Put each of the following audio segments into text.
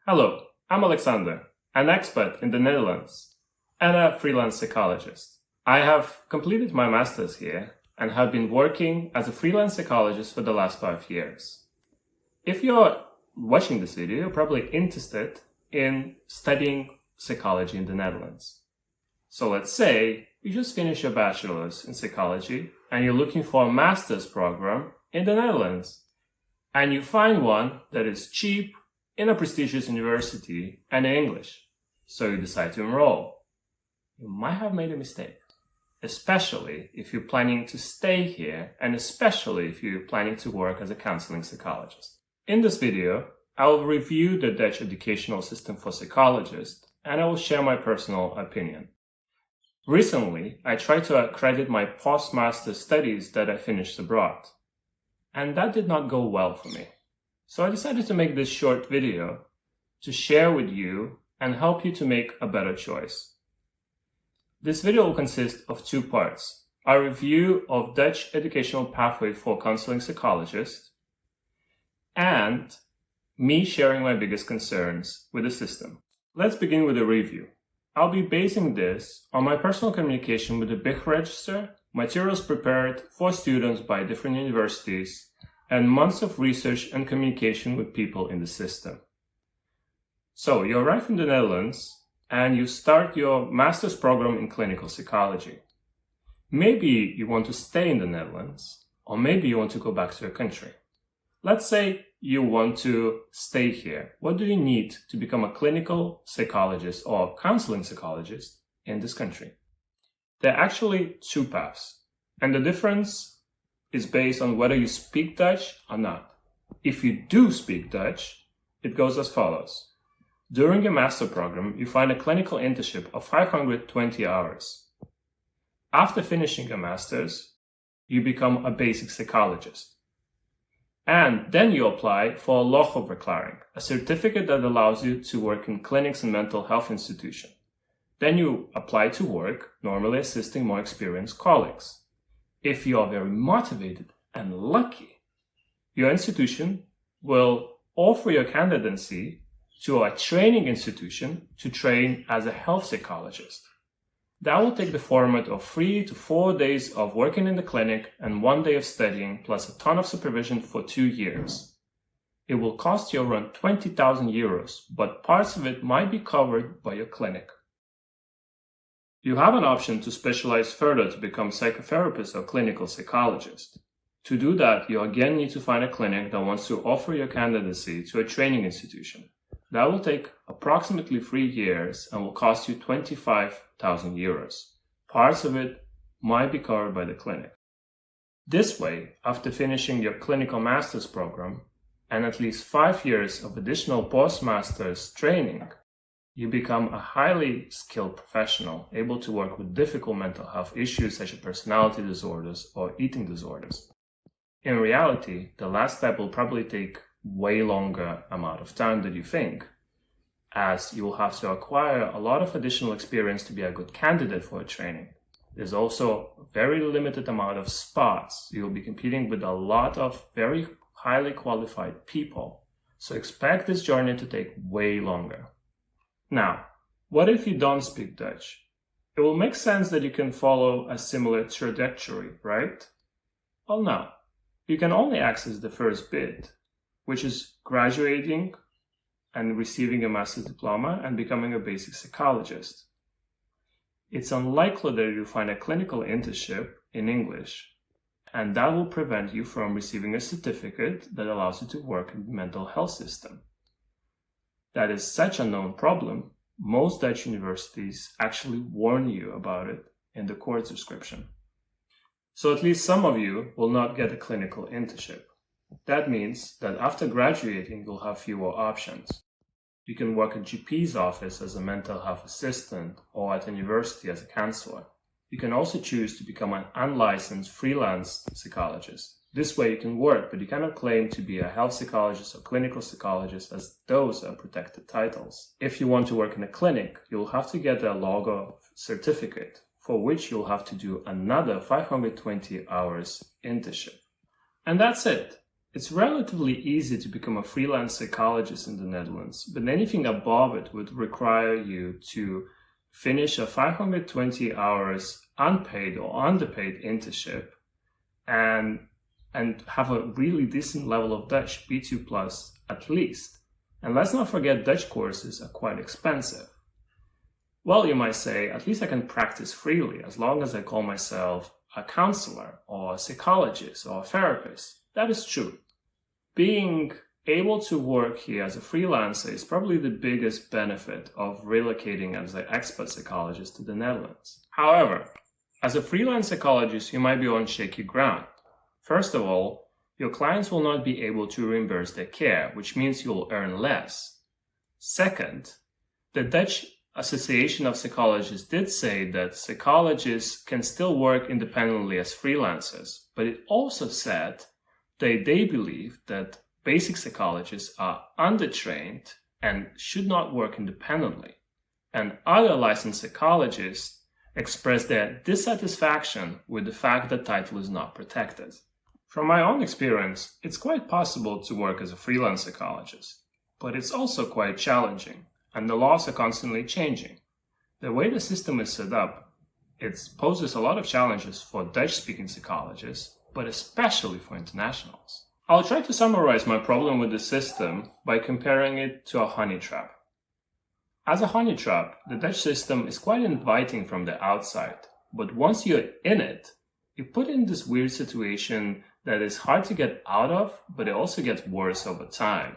Hello, I'm Alexander, an expert in the Netherlands and a freelance psychologist. I have completed my master's here and have been working as a freelance psychologist for the last 5 years. If you're watching this video, you're probably interested in studying psychology in the Netherlands. So let's say you just finished your bachelor's in psychology and you're looking for a master's program in the Netherlands, and you find one that is cheap in a prestigious university and in English, so you decide to enroll. You might have made a mistake, especially if you're planning to stay here and especially if you're planning to work as a counseling psychologist. In this video, I will review the Dutch educational system for psychologists and I will share my personal opinion. Recently, I tried to accredit my postmaster studies that I finished abroad, and that did not go well for me. So I decided to make this short video to share with you and help you to make a better choice. This video will consist of 2 parts: a review of Dutch educational pathway for counseling psychologists and me sharing my biggest concerns with the system. Let's begin with a review. I'll be basing this on my personal communication with the BIG register, materials prepared for students by different universities, and months of research and communication with people in the system. So you arrive in the Netherlands and you start your master's program in clinical psychology. Maybe you want to stay in the Netherlands, or maybe you want to go back to your country. Let's say you want to stay here. What do you need to become a clinical psychologist or counseling psychologist in this country? There are actually 2 paths, and the difference is based on whether you speak Dutch or not. If you do speak Dutch, it goes as follows. During your master program, you find a clinical internship of 520 hours. After finishing your master's, you become a basic psychologist. And then you apply for a logoverklaring, a certificate that allows you to work in clinics and mental health institutions. Then you apply to work, normally assisting more experienced colleagues. If you are very motivated and lucky, your institution will offer your candidacy to a training institution to train as a health psychologist. That will take the format of 3 to 4 days of working in the clinic and 1 day of studying plus a ton of supervision for 2 years. It will cost you around 20,000 euros, but parts of it might be covered by your clinic. You have an option to specialize further to become psychotherapist or clinical psychologist. To do that, you again need to find a clinic that wants to offer your candidacy to a training institution. That will take approximately 3 years and will cost you 25,000 euros. Parts of it might be covered by the clinic. This way, after finishing your clinical master's program and at least 5 years of additional postmaster's training, you become a highly skilled professional, able to work with difficult mental health issues such as personality disorders or eating disorders. In reality, the last step will probably take way longer amount of time than you think, as you will have to acquire a lot of additional experience to be a good candidate for a training. There's also a very limited amount of spots. You'll be competing with a lot of very highly qualified people, so expect this journey to take way longer. Now, what if you don't speak Dutch? It will make sense that you can follow a similar trajectory, right? Well, no. You can only access the first bit, which is graduating and receiving a master's diploma and becoming a basic psychologist. It's unlikely that you'll find a clinical internship in English, and that will prevent you from receiving a certificate that allows you to work in the mental health system. That is such a known problem, most Dutch universities actually warn you about it in the course description. So at least some of you will not get a clinical internship. That means that after graduating, you'll have fewer options. You can work at GP's office as a mental health assistant or at a university as a counselor. You can also choose to become an unlicensed freelance psychologist. This way you can work, but you cannot claim to be a health psychologist or clinical psychologist, as those are protected titles. If you want to work in a clinic, you'll have to get a logo certificate, for which you'll have to do another 520 hours internship. And that's it. It's relatively easy to become a freelance psychologist in the Netherlands, but anything above it would require you to finish a 520 hours unpaid or underpaid internship and have a really decent level of Dutch, B2 plus at least. And let's not forget Dutch courses are quite expensive. Well, you might say, at least I can practice freely as long as I call myself a counselor or a psychologist or a therapist. That is true. Being able to work here as a freelancer is probably the biggest benefit of relocating as an expert psychologist to the Netherlands. However, as a freelance psychologist, you might be on shaky ground. First of all, your clients will not be able to reimburse their care, which means you'll earn less. Second, the Dutch Association of Psychologists did say that psychologists can still work independently as freelancers, but it also said that they believe that basic psychologists are undertrained and should not work independently. And other licensed psychologists express their dissatisfaction with the fact that title is not protected. From my own experience, it's quite possible to work as a freelance psychologist, but it's also quite challenging, and the laws are constantly changing. The way the system is set up, it poses a lot of challenges for Dutch-speaking psychologists, but especially for internationals. I'll try to summarize my problem with the system by comparing it to a honey trap. As a honey trap, the Dutch system is quite inviting from the outside, but once you're in it, you're put in this weird situation that is hard to get out of, but it also gets worse over time.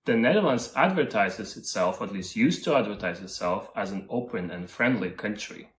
The Netherlands advertises itself, or at least used to advertise itself, as an open and friendly country.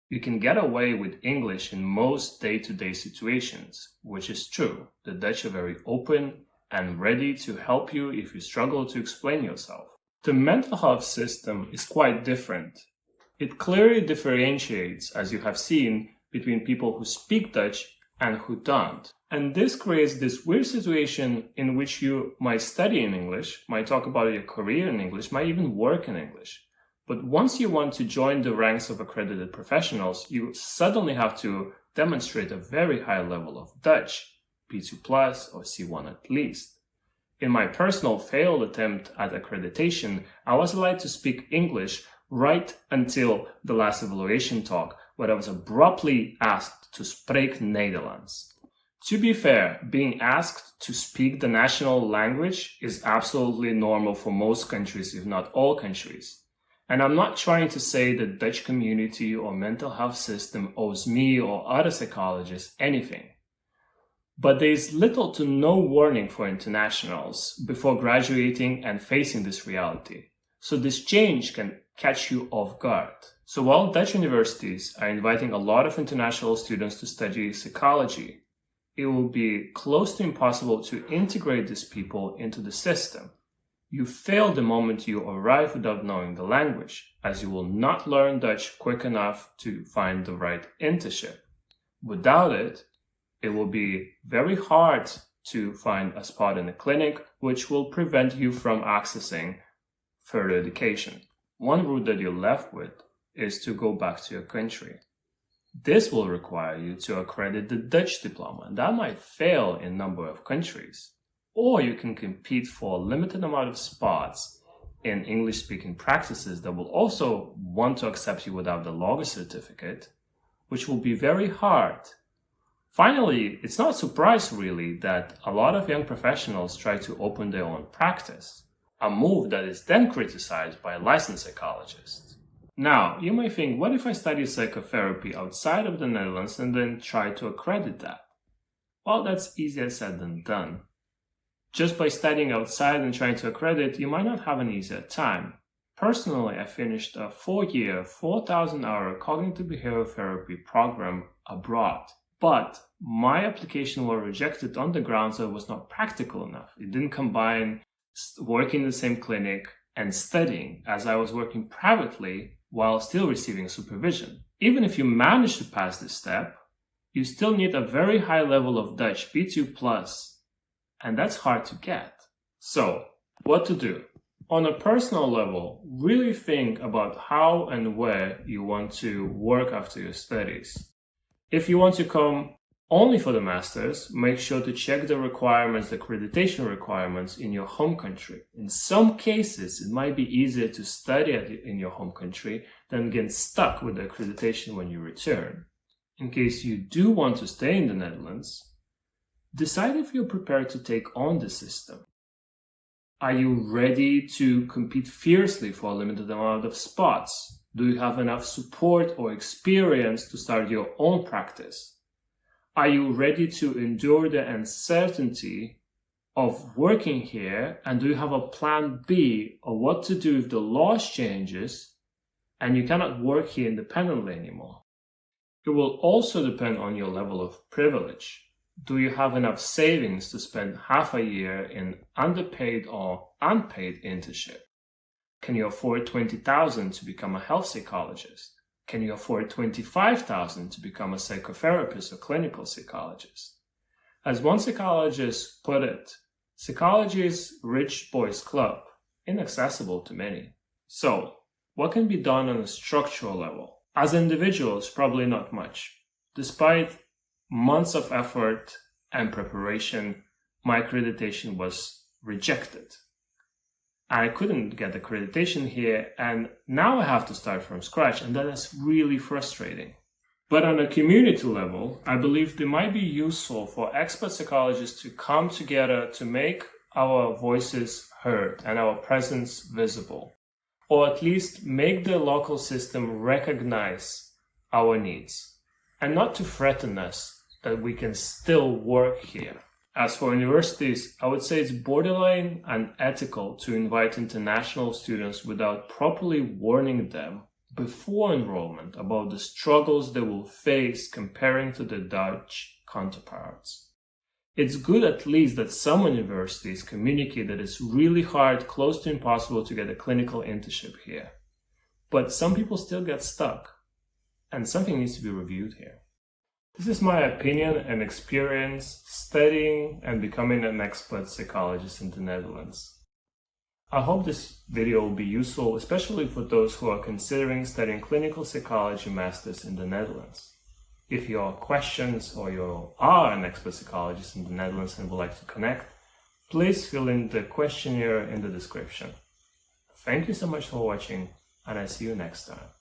You can get away with English in most day-to-day situations, which is true. The Dutch are very open and ready to help you if you struggle to explain yourself. The mental health system is quite different. It clearly differentiates, as you have seen, between people who speak Dutch and who don't. And this creates this weird situation in which you might study in English, might talk about your career in English, might even work in English. But once you want to join the ranks of accredited professionals, you suddenly have to demonstrate a very high level of Dutch, B2 plus or C1 at least. In my personal failed attempt at accreditation, I was allowed to speak English right until the last evaluation talk, where I was abruptly asked to spreek Nederlands. To be fair, being asked to speak the national language is absolutely normal for most countries, if not all countries. And I'm not trying to say the Dutch community or mental health system owes me or other psychologists anything. But there is little to no warning for internationals before graduating and facing this reality. So this change can catch you off guard. So while Dutch universities are inviting a lot of international students to study psychology, it will be close to impossible to integrate these people into the system. You fail the moment you arrive without knowing the language, as you will not learn Dutch quick enough to find the right internship. Without it, it will be very hard to find a spot in a clinic, which will prevent you from accessing further education. One route that you're left with is to go back to your country. This will require you to accredit the Dutch diploma, and that might fail in a number of countries. Or you can compete for a limited amount of spots in English-speaking practices that will also want to accept you without the Logos certificate, which will be very hard. Finally, it's not a surprise really that a lot of young professionals try to open their own practice, a move that is then criticized by licensed psychologists. Now, you may think, what if I study psychotherapy outside of the Netherlands and then try to accredit that? Well, that's easier said than done. Just by studying outside and trying to accredit, you might not have an easier time. Personally, I finished a 4-year, 4,000-hour cognitive behavioral therapy program abroad. But my application was rejected on the grounds that it was not practical enough. It didn't combine working in the same clinic and studying, as I was working privately while still receiving supervision. Even if you manage to pass this step, you still need a very high level of Dutch, B2+, and that's hard to get. So, what to do? On a personal level, really think about how and where you want to work after your studies. If you want to come Only for the masters, make sure to check the requirements, the accreditation requirements in your home country. In some cases, it might be easier to study in your home country than get stuck with the accreditation when you return. In case you do want to stay in the Netherlands, decide if you're prepared to take on the system. Are you ready to compete fiercely for a limited amount of spots? Do you have enough support or experience to start your own practice? Are you ready to endure the uncertainty of working here? And do you have a plan B of what to do if the laws changes and you cannot work here independently anymore? It will also depend on your level of privilege. Do you have enough savings to spend half a year in underpaid or unpaid internship? Can you afford $20,000 to become a health psychologist? Can you afford $25,000 to become a psychotherapist or clinical psychologist? As one psychologist put it, psychology is rich boys club, inaccessible to many. So, what can be done on a structural level? As individuals, probably not much. Despite months of effort and preparation, my accreditation was rejected. I couldn't get accreditation here, and now I have to start from scratch, and that is really frustrating. But on a community level, I believe it might be useful for expert psychologists to come together to make our voices heard and our presence visible, or at least make the local system recognize our needs, and not to threaten us that we can still work here. As for universities, I would say it's borderline unethical to invite international students without properly warning them before enrollment about the struggles they will face comparing to their Dutch counterparts. It's good at least that some universities communicate that it's really hard, close to impossible to get a clinical internship here. But some people still get stuck, and something needs to be reviewed here. This is my opinion and experience studying and becoming an expert psychologist in the Netherlands. I hope this video will be useful, especially for those who are considering studying clinical psychology masters in the Netherlands. If you have questions or you are an expert psychologist in the Netherlands and would like to connect, please fill in the questionnaire in the description. Thank you so much for watching, and I see you next time.